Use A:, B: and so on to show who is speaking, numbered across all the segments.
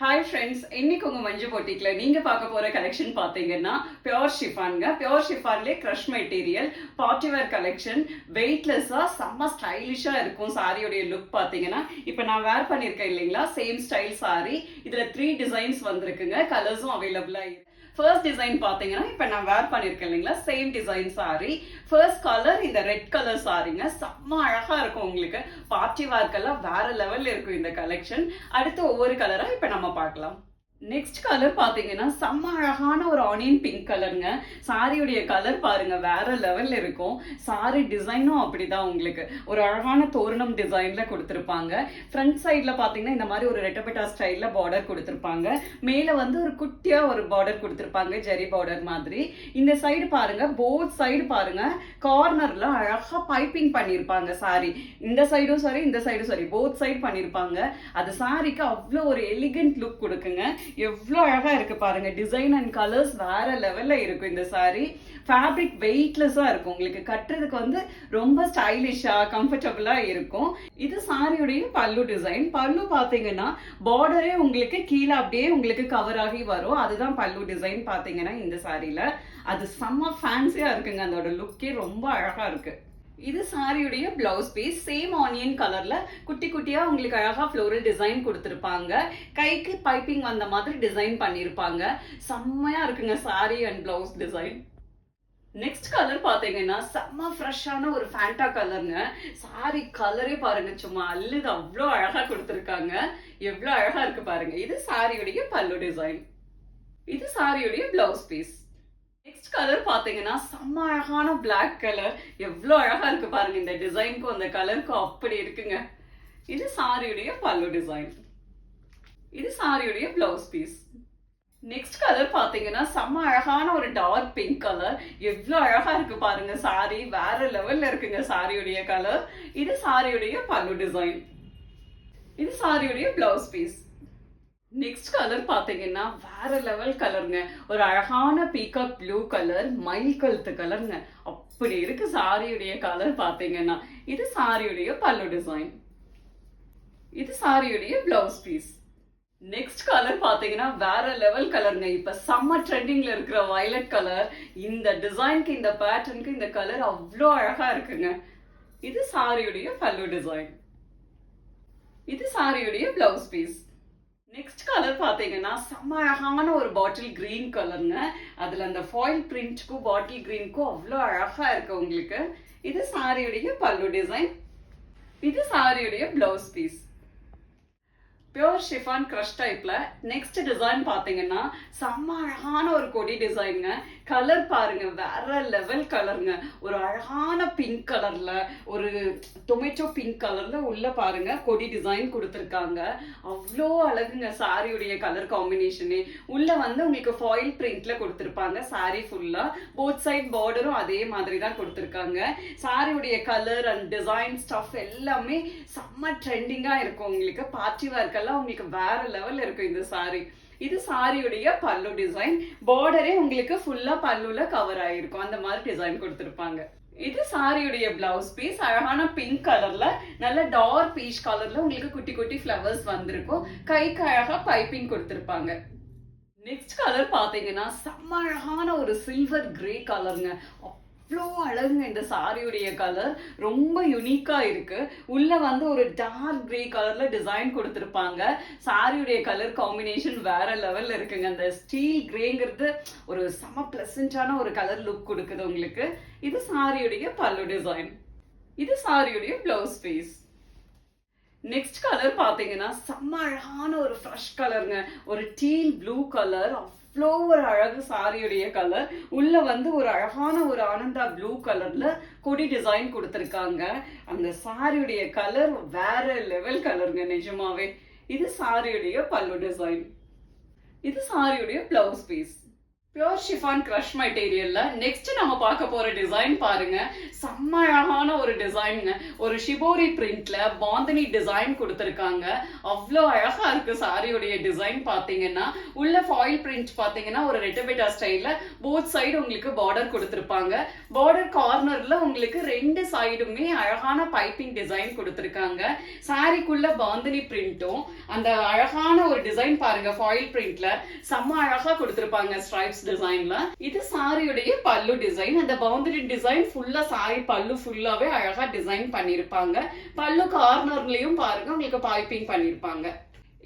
A: Hi friends, இன்னைக்கு உங்க மஞ்சு போட்டிக்ல நீங்க பார்க்க போற கலெக்ஷன் பாத்தீங்கன்னா பியோர் ஷிஃபான்ங்க. பியோர் ஷிஃபான்லயே crush material party wear collection. வெயிட்லெஸ்ஸா செம்ம ஸ்டைலிஷா இருக்கும். சாரியோடைய லுக் பாத்தீங்கன்னா இப்ப நான் வேர் பண்ணிருக்கேன் இல்லைங்களா, சேம் ஸ்டைல் சாரி. இதுல 3 டிசைன்ஸ் வந்திருக்குங்க. கலர்ஸும் அவைலபிளா இருக்கு. ஃபர்ஸ்ட் டிசைன் பாத்தீங்கன்னா இப்ப நான் வேர் பண்ணிருக்கேன் இல்லைங்களா, same design sorry. First colour இந்த ரெட் கலர் சாரிங்க. செம்ம அழகா இருக்கும். உங்களுக்கு பார்ட்டி வேர்க்கெல்லாம் வேற லெவல்ல இருக்கும் இந்த கலெக்ஷன். அடுத்து ஒவ்வொரு கலரா இப்ப நம்ம பார்க்கலாம். நெக்ஸ்ட் கலர் பாத்தீங்கன்னா செம்ம அழகான ஒரு ஆனியன் பிங்க் கலருங்க. சாரியுடைய கலர் பாருங்க, வேற லெவல்ல இருக்கும். சாரி டிசைனும் அப்படிதான். உங்களுக்கு ஒரு அழகான தோரணம் டிசைன்ல கொடுத்திருப்பாங்க. ஃப்ரண்ட் சைட்ல பாத்தீங்கன்னா இந்த மாதிரி ஒரு ரெட்டபெட்டா ஸ்டைல்ல பார்டர் கொடுத்திருப்பாங்க. மேல வந்து ஒரு குட்டியா ஒரு பார்டர் கொடுத்திருப்பாங்க, ஜெரி பார்டர் மாதிரி. இந்த சைடு பாருங்க, போத் சைடு பாருங்க, கார்னர்ல அழகா பைப்பிங் பண்ணிருப்பாங்க. சாரி இந்த சைடும் சரி, இந்த சைடும் சரி, போத் சைடு பண்ணிருப்பாங்க. அது சாரிக்கு அவ்வளோ ஒரு எலிகன்ட் லுக் கொடுக்குங்க. எவ்வளவு அழகா இருக்கு பாருங்க. டிசைன் அண்ட் கலர்ஸ் வேற லெவல்ல இருக்கும். இந்த சாரி ஃபேப்ரிக் வெயிட்லெஸ்ஸா இருக்கும். உங்களுக்கு கட்டுறதுக்கு வந்து ரொம்ப ஸ்டைலிஷா கம்ஃபர்டபுளா இருக்கும். இது சாரியுடைய பல்லு டிசைன். பல்லு பாத்தீங்கன்னா பார்டரே உங்களுக்கு கீழே அப்படியே உங்களுக்கு கவர் ஆகி வரும். அதுதான் பல்லு டிசைன் பாத்தீங்கன்னா இந்த சாரியில. அது செம்ம ஃபேன்சியா இருக்குங்க. அதோட லுக்கே ரொம்ப அழகா இருக்கு. இது சாரியுடைய பிளவுஸ் பீஸ். சேம் ஆனியன் கலர்ல குட்டி குட்டியா உங்களுக்கு அழகா ஃப்ளோரல் டிசைன் கொடுத்திருப்பாங்க. கைக்கு பைப்பிங் வந்த மாதிரி டிசைன் பண்ணிருப்பாங்க. செம்மையா இருக்குங்க sorry and blouse design. Next colour பாத்தீங்கன்னா செம்ம ஃப்ரெஷ்ஷான ஒரு ஃபேண்டா கலருங்க. சாரி கலரே பாருங்க, சும்மா அல்லது அவ்வளோ அழகா கொடுத்திருக்காங்க. எவ்வளவு அழகா இருக்கு பாருங்க. இது சாரியுடைய பல்லு டிசைன். இது சாரியுடைய பிளவுஸ் பீஸ். நெக்ஸ்ட் கலர் பாத்தீங்கன்னா செம்ம அழகான பிளாக் கலர். எவ்வளவு அழகா இருக்கு பாருங்க. இந்த டிசைனுக்கும் அந்த கலருக்கும் அப்படி இருக்குங்க. இது சாரியுடைய பல்லு டிசைன். இது சாரியுடைய பிளவுஸ் பீஸ். நெக்ஸ்ட் கலர் பாத்தீங்கன்னா செம்ம அழகான ஒரு டார்க் பிங்க் கலர். எவ்வளவு அழகா இருக்கு பாருங்க. சாரி வேற லெவல்ல இருக்குங்க சாரியுடைய கலர். இது சாரியுடைய பல்லு டிசைன். இது சாரியுடைய பிளவுஸ் பீஸ். நெக்ஸ்ட் கலர் பாத்தீங்கன்னா வேற லெவல் கலருங்க. ஒரு அழகான பீகாக் ப்ளூ கலர், மயில் கழுத்து கலருங்க. அப்படி இருக்கு சாரியுடைய கலர் பாத்தீங்கன்னா. இது சாரியுடைய பல்லு டிசைன். இது சாரியுடைய பிளவுஸ் பீஸ். நெக்ஸ்ட் கலர் பாத்தீங்கன்னா வேற லெவல் கலருங்க. இப்ப சம்மர் ட்ரெண்டிங்ல இருக்கிற வயலட் கலர். இந்த டிசைனுக்கு, இந்த பேட்டர்னுக்கு இந்த கலர் அவ்வளோ அழகா இருக்குங்க. இது சாரியுடைய பல்லு டிசைன். இது சாரியுடைய பிளவுஸ் பீஸ். நெக்ஸ்ட் கலர் பாத்தீங்கன்னா செம்ம அழகான ஒரு பாட்டில் கிரீன் கலருங்க. அதுல அந்த ஃபாயில் பிரிண்ட்க்கும் பாட்டில் கிரீனுக்கும் அவ்வளோ அழகா இருக்கு உங்களுக்கு. இது சாரியுடைய பல்லு டிசைன். இது சாரியுடைய blouse piece. Pure chiffon crush டைப்ல நெக்ஸ்ட் டிசைன் பாத்தீங்கன்னா செம்ம அழகான ஒரு கொடி டிசைனுங்க. கலர் பாருங்க, வேற லெவல் கலருங்க. ஒரு அழகான பிங்க் கலர்ல, ஒரு டொமேட்டோ பிங்க் கலர்ல உள்ள பாருங்க கொடி டிசைன் கொடுத்துருக்காங்க. அவ்வளோ அழகுங்க சாரியுடைய கலர் காம்பினேஷனே. உள்ள வந்து உங்களுக்கு ஃபாயில் பிரிண்ட்ல கொடுத்துருப்பாங்க சாரி ஃபுல்லா. போத் சைட் பார்டரும் அதே மாதிரி தான் கொடுத்துருக்காங்க. சாரியுடைய கலர் அண்ட் டிசைன் ஸ்டஃப் எல்லாமே செம்ம ட்ரெண்டிங்கா இருக்கும். உங்களுக்கு பார்ட்டி வேர்க்கெல்லாம் உங்களுக்கு வேற லெவல்ல இருக்கும் இந்த சாரி. இது சாரியுடைய பல்லு டிசைன். பார்டரே உங்களுக்கு ஃபுல்லா பல்லுல கவர் ஆயிருக்கும். அந்த மாதிரி டிசைன் கொடுத்திருப்பாங்க. இது சாரியுடைய பிளவுஸ் பீஸ். அழகான பிங்க் கலர்ல, நல்ல டார்க் பீச் கலர்ல உங்களுக்கு குட்டி குட்டி ஃபிளவர்ஸ் வந்திருக்கும். கைக்கு அழகா பைப்பிங் கொடுத்திருப்பாங்க. நெக்ஸ்ட் கலர் பாத்தீங்கன்னா செம்ம அழகான ஒரு சில்வர் கிரே கலருங்க. அவ்வளோ அழகுங்க இந்த சாரியுடைய கலர். ரொம்ப யுனிக்கா இருக்கு. உள்ள வந்து ஒரு டார்க் கிரே கலர்ல டிசைன் கொடுத்திருப்பாங்க. சாரியுடைய கலர் காம்பினேஷன் வேற லெவல்ல இருக்குங்க. அந்த ஸ்டீல் கிரேங்கிறது ஒரு செம பிளசண்டான ஒரு கலர் லுக் கொடுக்குது உங்களுக்கு. இது சாரியுடைய பல்லு டிசைன். இது சாரியுடைய பிளவுஸ் பீஸ். நெக்ஸ்ட் கலர் பாத்தீங்கன்னா செம்ம அழகான ஒரு ஃப்ரெஷ் கலருங்க. ஒரு டீல் ப்ளூ கலர். அவ்வளோ ஒரு அழகு சாரியுடைய கலர். உள்ள வந்து ஒரு அழகான ஒரு ஆனந்தா ப்ளூ கலர்ல கொடி டிசைன் கொடுத்திருக்காங்க. அந்த சாரியுடைய கலர் வேற லெவல் கலருங்க நிஜமாவே. இது சாரியுடைய பல்லு டிசைன். இது சாரியுடைய blouse piece. Pure chiffon crush மெட்டீரியல்ல நெக்ஸ்ட் நம்ம பார்க்க போற டிசைன் பாருங்க. செம்ம அழகான ஒரு டிசைனுங்க. ஒரு ஷிபோரி பிரிண்ட்ல பாந்தனி டிசைன் கொடுத்திருக்காங்க. அவ்வளோ அழகா இருக்கு சாரியுடைய டிசைன் பாத்தீங்கன்னா. உள்ள ஃபாயில் பிரிண்ட் பாத்தீங்கன்னா ஒரு ரெட்டபெட்டா ஸ்டைல்ல போத் சைடு உங்களுக்கு பார்டர் கொடுத்திருப்பாங்க. பார்டர் கார்னர்ல உங்களுக்கு ரெண்டு சைடுமே அழகான பைப்பிங் டிசைன் கொடுத்திருக்காங்க. சாரிக்குள்ள பாந்தனி பிரிண்ட்டும் அந்த அழகான ஒரு டிசைன் பாருங்க ஃபாயில் பிரிண்ட்ல செம்ம அழகா கொடுத்திருப்பாங்க ஸ்ட்ரைப்ஸ் டிசைன்ல. இது சாரியுடைய பல்லு டிசைன். அந்த பவுண்டரி டிசைன் ஃபுல்லா சாரி பல்லு ஃபுல்லாவே அழகா டிசைன் பண்ணிருப்பாங்க. பல்லு கார்னர்லயும் பாருங்க உங்களுக்கு பைப்பிங் பண்ணிருப்பாங்க.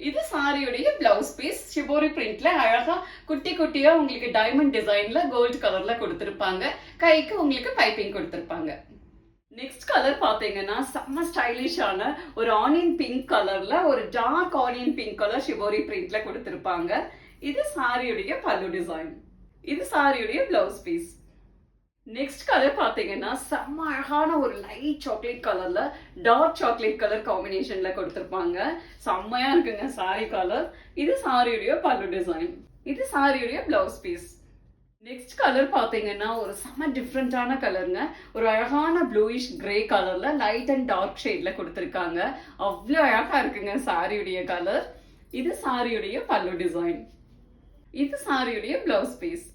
A: இது சாரியுடைய பிளவுஸ் பீஸ். ஷிபோரி பிரிண்ட்ல அழகா குட்டி குட்டியா உங்களுக்கு டைமண்ட் டிசைன்ல கோல்ட் கலர்ல கொடுத்திருப்பாங்க. கைக்கு உங்களுக்கு பைப்பிங் கொடுத்திருப்பாங்க. நெக்ஸ்ட் கலர் பாத்தீங்கன்னா செம்ம ஸ்டைலிஷான ஒரு ஆனியன் பிங்க் கலர்ல ஒரு dark onion pink colour shibori பிரிண்ட்ல கொடுத்திருப்பாங்க. இது சாரியுடைய பல்லு டிசைன். இது சாரியுடைய பிளவுஸ் பீஸ். நெக்ஸ்ட் கலர் பாத்தீங்கன்னா செம்ம அழகான ஒரு லைட் சாக்லேட் கலர்ல டார்க் சாக்லேட் கலர் காம்பினேஷன்ல கொடுத்திருப்பாங்க. செம்மையா இருக்குங்க சாரி கலர். இது சாரியுடைய பல்லு டிசைன். இது சாரியுடைய பிளவுஸ் பீஸ். நெக்ஸ்ட் கலர் பாத்தீங்கன்னா ஒரு செம்ம டிஃப்ரெண்டான கலருங்க. ஒரு அழகான ப்ளூயிஷ் கிரே கலர்ல லைட் அண்ட் டார்க் ஷேட்ல கொடுத்திருக்காங்க. அவ்வளோ அழகா இருக்குங்க சாரியுடைய கலர். இது சாரியுடைய பல்லு டிசைன். இது சாரியுடைய பிளவுஸ் பீஸ்.